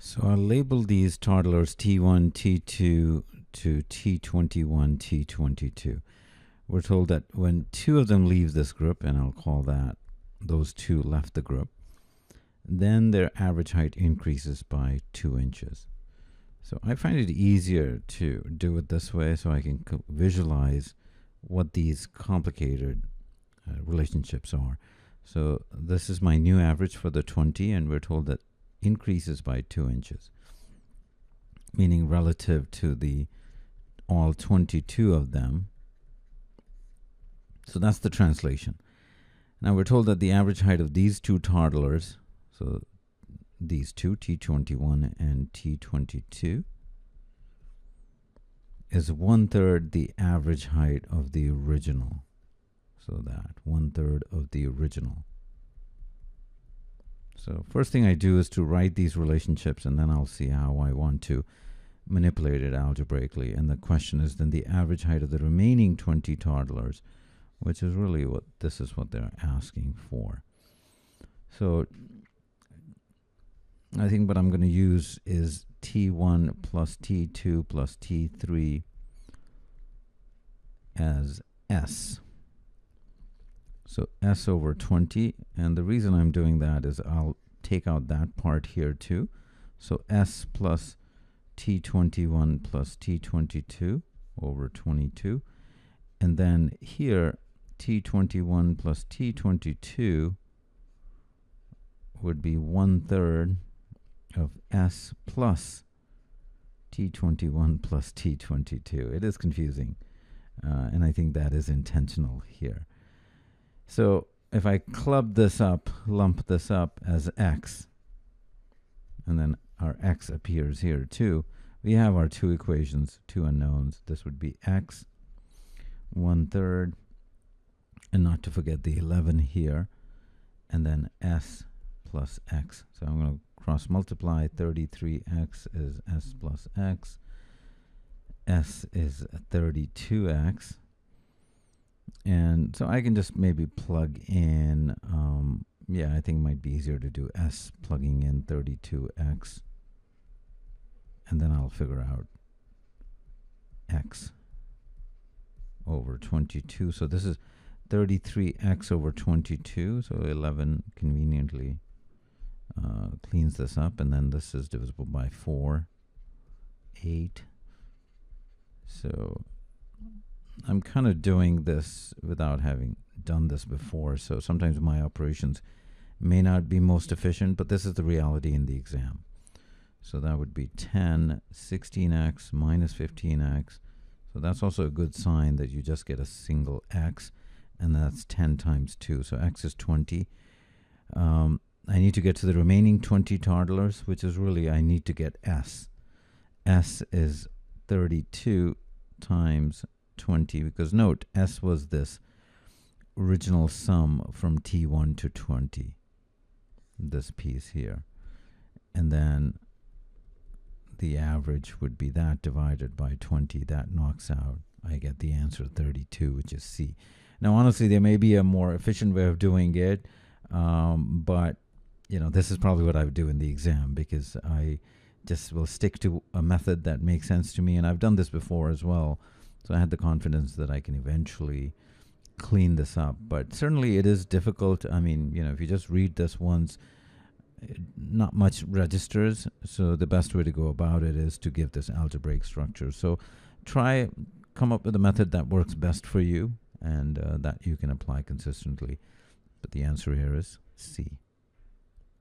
So I'll label these toddlers T1, T2 to T21, T22. We're told that when two of them leave this group, and I'll call that those two left the group, then their average height increases by 2 inches. So I find it easier to do it this way so I can visualize what these complicated relationships are. So this is my new average for the 20, and we're told that increases by 2 inches, meaning relative to the all 22 of them. So that's the translation. Now we're told that the average height of these two toddlers, so these two, T21 and T22, is 1/3 the average height of the original. So that 1/3 of the original. So first thing I do is to write these relationships, and then I'll see how I want to manipulate it algebraically. And the question is then the average height of the remaining 20 toddlers, which is really what this is what they're asking for. So I think what I'm going to use is T1 plus T2 plus T3 as S. So S over 20, and the reason I'm doing that is I'll take out that part here too. So S plus T21 plus T22 over 22. And then here, T21 plus T22 would be 1/3 of S plus T21 plus T22. It is confusing, and I think that is intentional here. So if I club this up, lump this up as X, and then our X appears here too, we have our two equations, two unknowns. This would be X, 1/3, and not to forget the 11 here, and then S plus X. So I'm going to cross multiply. 33X is S plus X. S is 32X. And so I can just maybe plug in, I think it might be easier to do S plugging in 32X. And then I'll figure out X over 22. So this is 33X over 22. So 11 conveniently cleans this up. And then this is divisible by 4, 8. So I'm kind of doing this without having done this before, so sometimes my operations may not be most efficient, but this is the reality in the exam. So that would be 10, 16x minus 15x. So that's also a good sign that you just get a single x, and that's 10 times 2. So x is 20. I need to get to the remaining 20 toddlers, which is really I need to get S. S is 32 times 20, because note, S was this original sum from T1 to 20, this piece here. And then the average would be that divided by 20. That knocks out, I get the answer 32, which is C. Now, honestly, there may be a more efficient way of doing it, but this is probably what I would do in the exam, because I just will stick to a method that makes sense to me, and I've done this before as well. So I had the confidence that I can eventually clean this up. But certainly it is difficult. I mean, if you just read this once, not much registers. So the best way to go about it is to give this algebraic structure. So come up with a method that works best for you and that you can apply consistently. But the answer here is C.